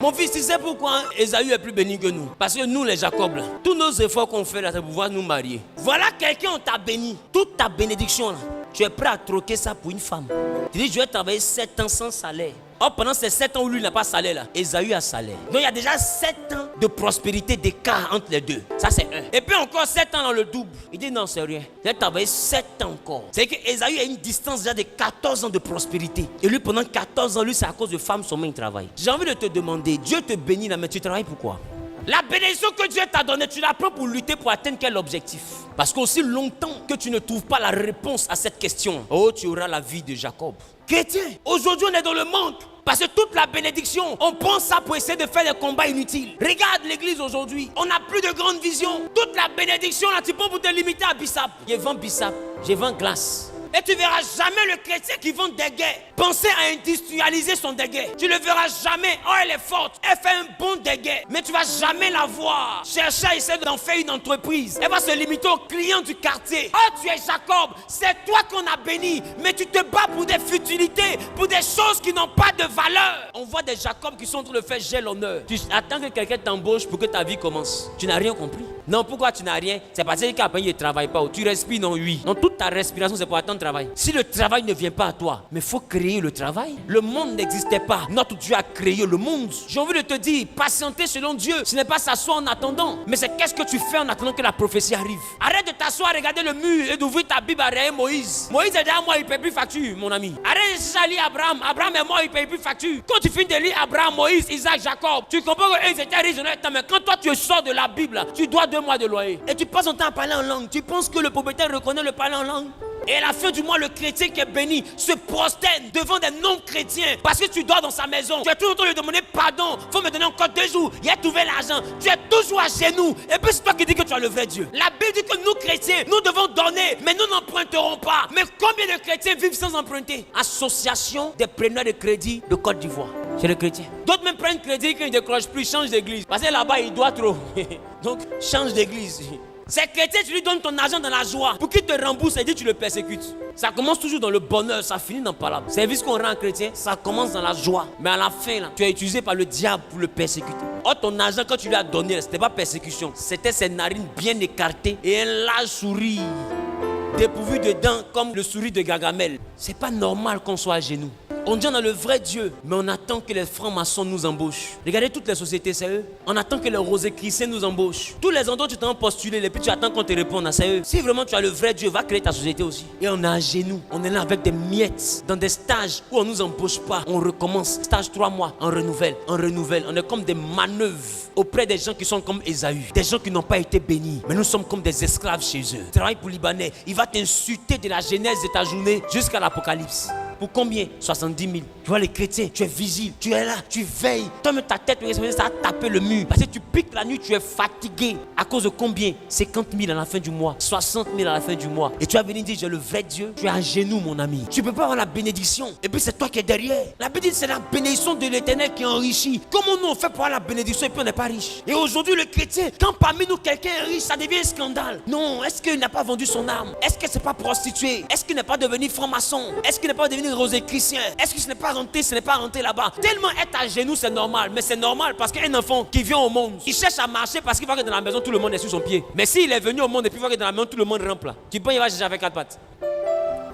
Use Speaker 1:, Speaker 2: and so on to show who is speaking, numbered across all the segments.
Speaker 1: Mon fils, tu sais pourquoi Ésaü est plus béni que nous? Parce que nous, les Jacob, là, tous nos efforts qu'on fait là, c'est pour pouvoir nous marier. Voilà quelqu'un, on t'a béni. Toute ta bénédiction là, tu es prêt à troquer ça pour une femme. Tu dis, je vais travailler 7 ans sans salaire. Or, pendant ces 7 ans où lui n'a pas salaire là, Ésaü a salaire. Donc il y a déjà 7 ans de prospérité d'écart entre les deux. Ça c'est un. Et puis encore 7 ans dans le double. Il dit non, c'est rien. Je vais travailler 7 ans encore. C'est que Ésaü a une distance déjà de 14 ans de prospérité. Et lui, pendant 14 ans, lui, c'est à cause de femmes seulement il travaille. J'ai envie de te demander, Dieu te bénit là, mais tu travailles pourquoi? La bénédiction que Dieu t'a donnée, tu la prends pour lutter pour atteindre quel objectif? Parce qu'aussi longtemps que tu ne trouves pas la réponse à cette question, oh, tu auras la vie de Jacob. Chrétien, aujourd'hui on est dans le manque. Parce que toute la bénédiction, on pense ça pour essayer de faire des combats inutiles. Regarde l'église aujourd'hui, on n'a plus de grande vision. Toute la bénédiction, là, tu prends pour te limiter à Bissap. Je vends Bissap, je vends glace. Et tu ne verras jamais le chrétien qui vend des guets penser à industrialiser son déguet. Tu ne le verras jamais. Oh, elle est forte, elle fait un bon déguet. Mais tu ne vas jamais la voir chercher à essayer d'en faire une entreprise. Elle va se limiter aux clients du quartier. Oh, tu es Jacob, c'est toi qu'on a béni. Mais tu te bats pour des futilités, pour des choses qui n'ont pas de valeur. On voit des Jacob qui sont en train de faire j'ai l'honneur. Tu attends que quelqu'un t'embauche pour que ta vie commence. Tu n'as rien compris. Non, pourquoi tu n'as rien? C'est parce qu'après il ne travaille pas. Tu respires, non, oui. Non, toute ta respiration, c'est pour attendre le travail. Si le travail ne vient pas à toi, mais il faut créer le travail. Le monde n'existait pas. Notre Dieu a créé le monde. J'ai envie de te dire, patienter selon Dieu, ce n'est pas s'asseoir en attendant. Mais c'est qu'est-ce que tu fais en attendant que la prophétie arrive. Arrête de t'asseoir, regarder le mur et d'ouvrir ta Bible à regarder Moïse. Moïse est déjà mort, il ne paye plus facture, mon ami. Arrête de lire Abraham. Abraham est mort, il ne paye plus facture. Quand tu finis de lire Abraham, Moïse, Isaac, Jacob, tu comprends qu'ils étaient riches, mais quand toi tu sors de la Bible, tu dois 2 mois de loyer. Et tu passes ton temps à parler en langue. Tu penses que le propriétaire reconnaît le parler en langue? Et à la fin du mois, le chrétien qui est béni se prosterne devant des non-chrétiens parce que tu dors dans sa maison. Tu es toujours en train de lui demander pardon. Il faut me donner encore 2 jours. Il a trouvé l'argent. Tu es toujours à genoux. Et puis c'est toi qui dis que tu as le vrai Dieu. La Bible dit que nous, chrétiens, nous devons donner, mais nous n'emprunterons pas. Mais combien de chrétiens vivent sans emprunter? Association des preneurs de crédit de Côte d'Ivoire. C'est le chrétien. D'autres même prennent crédit qu'ils ne décrochent plus, changent d'église. Parce que là-bas, il doit trop. Donc, change d'église. C'est chrétien, tu lui donnes ton argent dans la joie pour qu'il te rembourse et dit tu le persécutes. Ça commence toujours dans le bonheur, ça finit dans le palabre. Service qu'on rend chrétien, ça commence dans la joie. Mais à la fin, là, tu es utilisé par le diable pour le persécuter. Or, ton argent, quand tu lui as donné, ce n'était pas persécution. C'était ses narines bien écartées et un large sourire dépourvu de dents comme le sourire de Gargamel. C'est pas normal qu'on soit à genoux. On dit on a le vrai Dieu, mais on attend que les francs-maçons nous embauchent. Regardez toutes les sociétés, c'est eux. On attend que les rosicruciens nous embauchent. Tous les endroits où tu t'en postuler, et puis tu attends qu'on te réponde, c'est eux. Si vraiment tu as le vrai Dieu, va créer ta société aussi. Et on est à genoux, on est là avec des miettes, dans des stages où on ne nous embauche pas. On recommence, stage 3 mois, on renouvelle, on renouvelle. On est comme des manœuvres auprès des gens qui sont comme Ésaü. Des gens qui n'ont pas été bénis, mais nous sommes comme des esclaves chez eux. Travaille pour Libanais, il va t'insulter de la genèse de ta journée jusqu'à l'Apocalypse. Pour combien? 70 000. Tu vois les chrétiens, tu es vigile, tu es là, tu veilles. Toi-même ta tête, ça a tapé le mur. Parce que tu piques la nuit, tu es fatigué. À cause de combien? 50 000 à la fin du mois, 60 000 à la fin du mois. Et tu vas venir dire, j'ai le vrai Dieu. Tu es à genoux, mon ami. Tu ne peux pas avoir la bénédiction. Et puis c'est toi qui es derrière. La Bible dit, c'est la bénédiction de l'Éternel qui enrichit. Comment nous on fait pour avoir la bénédiction et puis on n'est pas riche? Et aujourd'hui, le chrétien, quand parmi nous quelqu'un est riche, ça devient un scandale. Non, est-ce qu'il n'a pas vendu son âme? Est-ce qu'il ne s'est pas prostitué? Est-ce qu'il n'est pas devenu franc-maçon? Est-ce qu'il n'est pas devenu rosicrucien? Est-ce que ce n'est pas rentré, ce n'est pas rentré là-bas? Tellement être à genoux, c'est normal. Mais c'est normal parce qu'un enfant qui vient au monde, il cherche à marcher parce qu'il voit que dans la maison, tout le monde est sur son pied. Mais s'il est venu au monde et puis il voit que dans la maison, tout le monde rampe là, tu penses qu'il va chercher avec 4 pattes?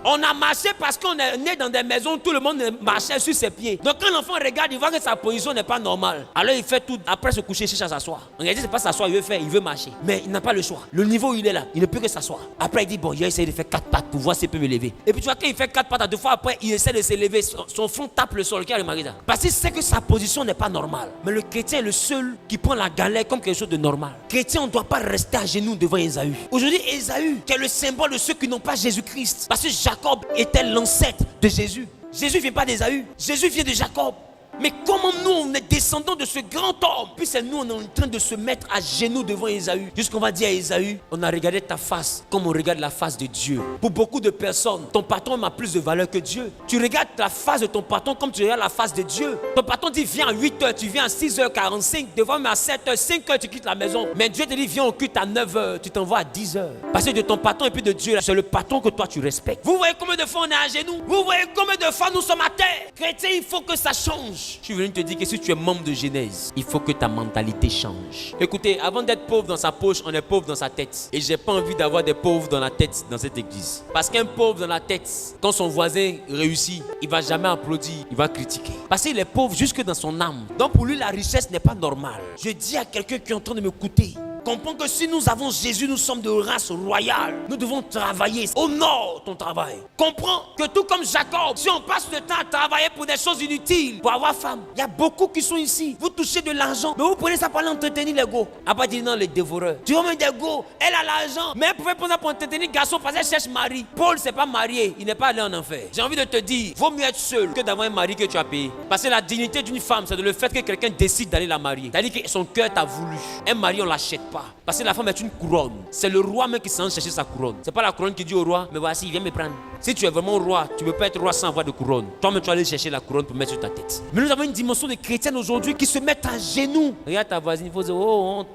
Speaker 1: On a marché parce qu'on est né dans des maisons où tout le monde marchait sur ses pieds. Donc quand l'enfant regarde, il voit que sa position n'est pas normale. Alors il fait tout, après se coucher, il cherche à s'asseoir. On a dit c'est pas s'asseoir, il veut faire, il veut marcher. Mais il n'a pas le choix. Le niveau où il est là, il ne peut que s'asseoir. Après il dit bon, il a essayé de faire 4 pattes pour voir s'il peut me lever. Et puis tu vois qu'il fait 4 pattes à 2 fois après, il essaie de se lever. Son front tape le sol, regarde Marisa. Parce qu'il sait que sa position n'est pas normale. Mais le chrétien est le seul qui prend la galère comme quelque chose de normal. Chrétien, on ne doit pas rester à genoux devant Ésaü. Aujourd'hui, Ésaü, qui est le symbole de ceux qui n'ont pas Jésus-Christ. Parce que Jacob était l'ancêtre de Jésus. Jésus ne vient pas d'Ésaü, Jésus vient de Jacob. Mais comment nous, on est descendants de ce grand homme? Puis c'est nous, on est en train de se mettre à genoux devant Ésaü. Jusqu'on va dire à Ésaü, on a regardé ta face comme on regarde la face de Dieu. Pour beaucoup de personnes, ton patron a plus de valeur que Dieu. Tu regardes la face de ton patron comme tu regardes la face de Dieu. Ton patron dit, viens à 8h, tu viens à 6h45, devant mais à 7h, 5h, tu quittes la maison. Mais Dieu te dit, viens au culte à 9h, tu t'envoies à 10h. Parce que de ton patron et puis de Dieu, c'est le patron que toi tu respectes. Vous voyez combien de fois on est à genoux? Vous voyez combien de fois nous sommes à terre? Chrétiens, il faut que ça change. change. Je suis venu te dire que si tu es membre de Genèse, il faut que ta mentalité change. Écoutez, avant d'être pauvre dans sa poche, on est pauvre dans sa tête. Et j'ai pas envie d'avoir des pauvres dans la tête dans cette église. Parce qu'un pauvre dans la tête, quand son voisin réussit, il va jamais applaudir, il va critiquer. Parce qu'il est pauvre jusque dans son âme. Donc pour lui, la richesse n'est pas normale. Je dis à quelqu'un qui est en train de m'écouter, comprends que si nous avons Jésus, nous sommes de race royale. Nous devons travailler. Honore ton travail. Comprends que tout comme Jacob, si on passe le temps à travailler pour des choses inutiles, pour avoir femme, il y a beaucoup qui sont ici. Vous touchez de l'argent, mais vous prenez ça pour entretenir les go. À pas dire non, les dévoreurs. Tu vois même des go, elle a l'argent, mais elle pouvait prendre ça pour entretenir le garçon parce qu'elle cherche mari. Paul, c'est pas marié, il n'est pas allé en enfer. J'ai envie de te dire, vaut mieux être seul que d'avoir un mari que tu as payé. Parce que la dignité d'une femme, c'est de le fait que quelqu'un décide d'aller la marier. C'est-à-dire que son cœur t'a voulu. Un mari, on l'achète pas. Parce que la femme est une couronne. C'est le roi même qui s'en chercher sa couronne. C'est pas la couronne qui dit au roi, mais voici, viens me prendre. Si tu es vraiment roi, tu ne peux pas être roi sans avoir de couronne. Toi-même, tu vas aller chercher la couronne pour mettre sur ta tête. Mais nous avons une dimension de chrétiens aujourd'hui qui se mettent à genoux. Regarde ta voisine, il faut dire, oh, honte.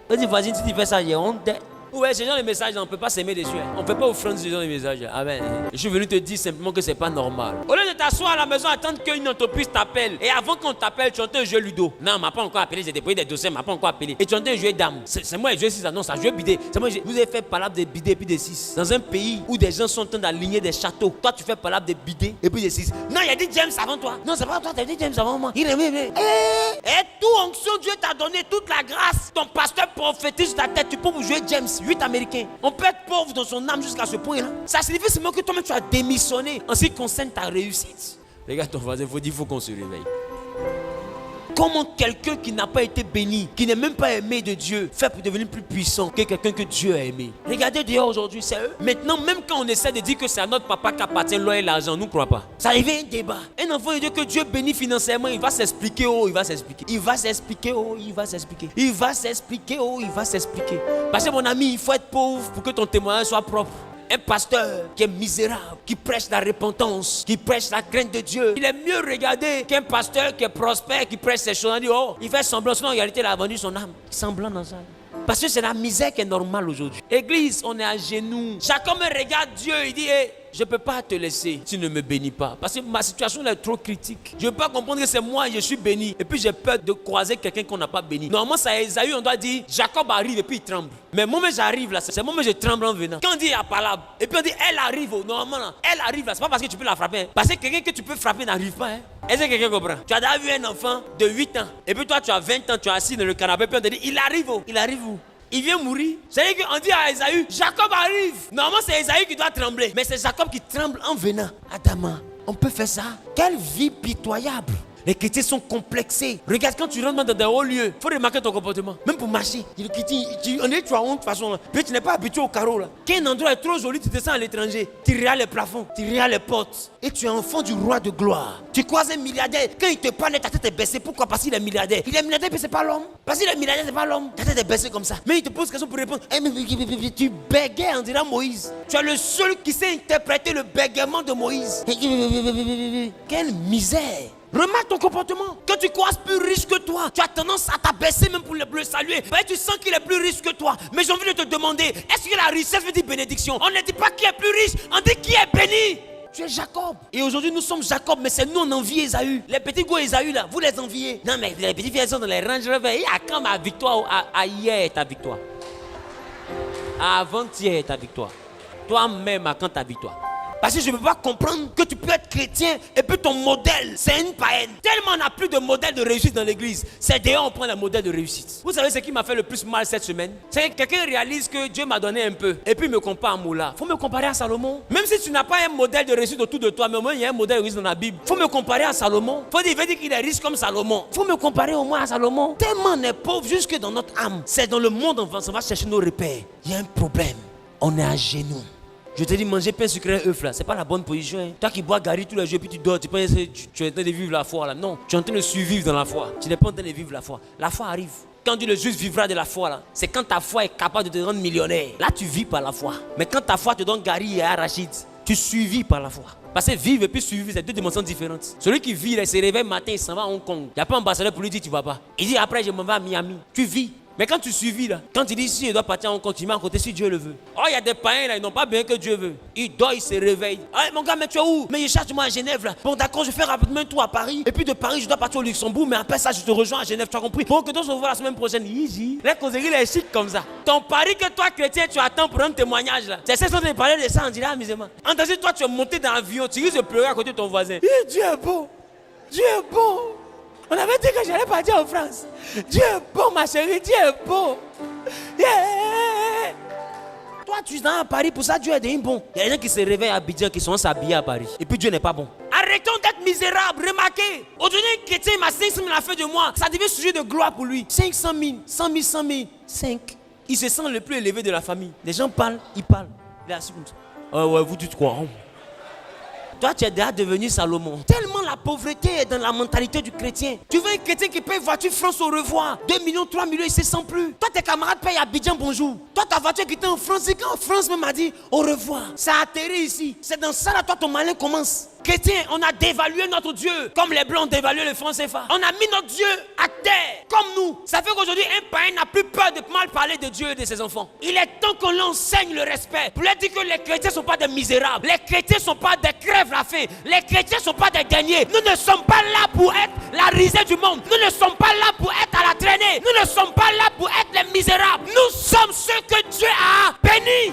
Speaker 1: Vas-y, voisine, si tu fais ça, j'ai honte. Ouais, ce genre de messages, on ne peut pas s'aimer dessus. On ne fait pas offrande ce genre de messages. Amen. Je suis venu te dire simplement que ce n'est pas normal. Au lieu de t'asseoir à la maison, attendre qu'une entreprise t'appelle. Et avant qu'on t'appelle, tu entends un jeu ludo. Non, on ne m'a pas encore appelé, j'ai déployé des dossiers, on ne m'a pas encore appelé. Et tu entends un jeu d'âme. C'est moi, je joue 6 non, ça joue bidé. C'est moi, vous avez fait palabre de bidé et puis de 6. Dans un pays où des gens sont en train d'aligner des châteaux. Toi, tu fais palabre de bidé et puis de 6. Non, il y a dit James avant toi. Non, c'est pas toi, tu as dit James avant moi. Il est même. Et toute onction, Dieu t'a donné toute la grâce. Ton pasteur prophétise sur ta tête. Tu peux vous jouer James, 8 Américains. On peut être pauvre dans son âme jusqu'à ce point-là. Ça signifie seulement que toi-même tu as démissionné en ce qui concerne ta réussite. Regarde ton voisin, il faut qu'on se réveille. Comment quelqu'un qui n'a pas été béni, qui n'est même pas aimé de Dieu, fait pour devenir plus puissant que quelqu'un que Dieu a aimé? Regardez dehors aujourd'hui, c'est eux. Maintenant, même quand on essaie de dire que c'est à notre papa qu'appartient l'or et l'argent, nous ne croyons pas. Ça arrive un débat. Un enfant de Dieu que Dieu bénit financièrement, il va s'expliquer, oh, il va s'expliquer. Il va s'expliquer, oh, il va s'expliquer. Il va s'expliquer, oh, il va s'expliquer. Parce que mon ami, il faut être pauvre pour que ton témoignage soit propre. Un pasteur qui est misérable, qui prêche la repentance, qui prêche la crainte de Dieu, il est mieux regardé qu'un pasteur qui est prospère, qui prêche ses choses. On dit, oh, il fait semblant, sinon en réalité il a vendu son âme. Semblant dans ça. Parce que c'est la misère qui est normale aujourd'hui. Église, on est à genoux. Chacun me regarde Dieu, il dit, hey, je ne peux pas te laisser si tu ne me bénis pas. Parce que ma situation est trop critique. Je ne peux pas comprendre que c'est moi, je suis béni. Et puis j'ai peur de croiser quelqu'un qu'on n'a pas béni. Normalement, c'est à Esaü, on doit dire, Jacob arrive et puis il tremble. Mais moi, j'arrive là, c'est moi, je tremble en venant. Quand on dit à palabre, et puis on dit, elle arrive, normalement, là, elle arrive là, c'est pas parce que tu peux la frapper. Hein. Parce que quelqu'un que tu peux frapper n'arrive pas. Hein. Est-ce que quelqu'un comprend? Tu as déjà vu un enfant de 8 ans, et puis toi, tu as 20 ans, tu es assis dans le canapé, puis on te dit, il arrive où? Il arrive où? Il vient mourir. C'est-à-dire qu'on dit à Esaü, Jacob arrive. Normalement, c'est Esaü qui doit trembler. Mais c'est Jacob qui tremble en venant. Adama, on peut faire ça? Quelle vie pitoyable. Les chrétiens sont complexés. Regarde, quand tu rentres dans des hauts lieux, il faut remarquer ton comportement. Même pour marcher. On est, tu as honte de toute façon. Puis tu n'es pas habitué au carreau. Là. Quand un endroit est trop joli, tu descends à l'étranger. Tu regardes les plafonds, tu regardes les portes. Et tu es enfant du roi de gloire. Tu croises un milliardaire. Quand il te parle, ta tête est baissée. Pourquoi? Parce qu'il est milliardaire. Il est milliardaire, mais c'est pas l'homme. Parce qu'il est milliardaire, c'est pas l'homme. Ta tête est baissée comme ça. Mais il te pose question pour répondre. Tu bégayes, on dirait Moïse. Tu es le seul qui sait interpréter le bégaiement de Moïse. Quelle misère. Remarque ton comportement. Quand tu croises plus riche que toi, tu as tendance à t'abaisser même pour le saluer. Ben, tu sens qu'il est plus riche que toi. Mais j'ai envie de te demander, est-ce que la richesse veut dire bénédiction? On ne dit pas qui est plus riche, on dit qui est béni. Tu es Jacob. Et aujourd'hui, nous sommes Jacob, mais c'est nous, on envie Esaü. Les petits gars Esaü, là, vous les enviez. Non, mais les petits filles sont dans les Range Rover. À quand ma victoire? À hier, ta victoire. À avant-hier, ta victoire. Toi-même, à quand ta victoire? Parce que je ne peux pas comprendre que tu peux être chrétien et puis ton modèle, c'est une païenne. Tellement on n'a plus de modèle de réussite dans l'église. C'est d'ailleurs on prend le modèle de réussite. Vous savez ce qui m'a fait le plus mal cette semaine? C'est que quelqu'un réalise que Dieu m'a donné un peu et puis me compare à Moula. Il faut me comparer à Salomon. Même si tu n'as pas un modèle de réussite autour de toi, mais au moins il y a un modèle de réussite dans la Bible. Il faut me comparer à Salomon. Il veut dire qu'il est riche comme Salomon. Il faut me comparer au moins à Salomon. Tellement on est pauvre jusque dans notre âme. C'est dans le monde on va chercher nos repères. Il y a un problème. On est à genoux. Je te dis, manger pain sucré œuf là, c'est pas la bonne position. Hein. Toi qui bois Gary tous les jours, puis tu dors, tu penses que tu es en train de vivre la foi là. Non, tu es en train de survivre dans la foi. Tu n'es pas en train de vivre la foi. La foi arrive. Quand on dit le juste vivra de la foi là, c'est quand ta foi est capable de te rendre millionnaire. Là, tu vis par la foi. Mais quand ta foi te donne Gary et Arachide, tu suivis par la foi. Parce que vivre et puis suivre, c'est deux dimensions différentes. Celui qui vit, il se réveille matin, il s'en va à Hong Kong. Il n'y a pas un ambassadeur pour lui dire tu vas pas. Il dit après, je m'en vais à Miami. Tu vis. Mais quand tu suivis là, quand tu dis si je dois partir en continent à côté si Dieu le veut. Oh, il y a des païens là, ils n'ont pas bien que Dieu veut. Ils dorment, ils se réveillent. Ah, mon gars, mais tu es où? Mais il cherche moi à Genève là. Bon, d'accord, je fais rapidement un tour à Paris. Et puis de Paris, je dois partir au Luxembourg. Mais après ça, je te rejoins à Genève, tu as compris? Bon, que toi, on se voit la semaine prochaine. Easy. Les causeries, les chic comme ça. Ton pari que toi, chrétien, tu attends pour un témoignage là. C'est ça, de parler de ça, on dirait amusément. Entendu, toi, tu es monté dans l'avion, tu risques de pleurer à côté de ton voisin. Dieu est bon. Dieu est bon. On avait dit que j'allais partir en France. Dieu est bon, ma chérie, Dieu est bon. Yeah. Toi, tu es dans Paris, pour ça, Dieu est bon. Il y a des gens qui se réveillent à Abidjan, qui sont s'habiller à Paris. Et puis Dieu n'est pas bon. Arrêtons d'être misérables, remarquez. Aujourd'hui, un chrétien m'a 500 000 à la fin de mois. Ça devient sujet de gloire pour lui. 500 000, 100 000, 100 000, 5. Il se sent le plus élevé de la famille. Les gens parlent, il parle. Il est assis comme ça. Ouais, vous dites quoi? Toi, tu es déjà devenu Salomon. Tellement la pauvreté est dans la mentalité du chrétien. Tu veux un chrétien qui paye voiture France au revoir. 2 millions, 3 millions, il ne se sent plus. Toi, tes camarades payent à Abidjan, bonjour. Toi, ta voiture qui était en France, c'est quand France même a dit au revoir. Ça a atterri ici. C'est dans ça là, toi, ton malin commence. Chrétien, on a dévalué notre Dieu. Comme les Blancs ont dévalué le franc CFA. On a mis notre Dieu à terre. Comme nous. Ça fait qu'aujourd'hui, un païen n'a plus peur de mal parler de Dieu et de ses enfants. Il est temps qu'on l'enseigne le respect. Pour lui dire que les chrétiens ne sont pas des misérables. Les chrétiens ne sont pas des crèves-la-fée. Les chrétiens ne sont pas des derniers. Nous ne sommes pas là pour être la risée du monde. Nous ne sommes pas là pour être à la traînée. Nous ne sommes pas là pour être les misérables. Nous sommes ceux que Dieu a bénis.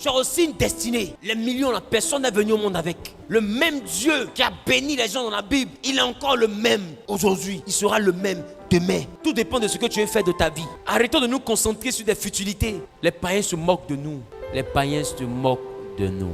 Speaker 1: Tu as aussi une destinée. Les millions, la personne est venue au monde avec. Le même Dieu qui a béni les gens dans la Bible, il est encore le même aujourd'hui. Il sera le même demain. Tout dépend de ce que tu veux faire de ta vie. Arrêtons de nous concentrer sur des futilités. Les païens se moquent de nous. Les païens se moquent de nous.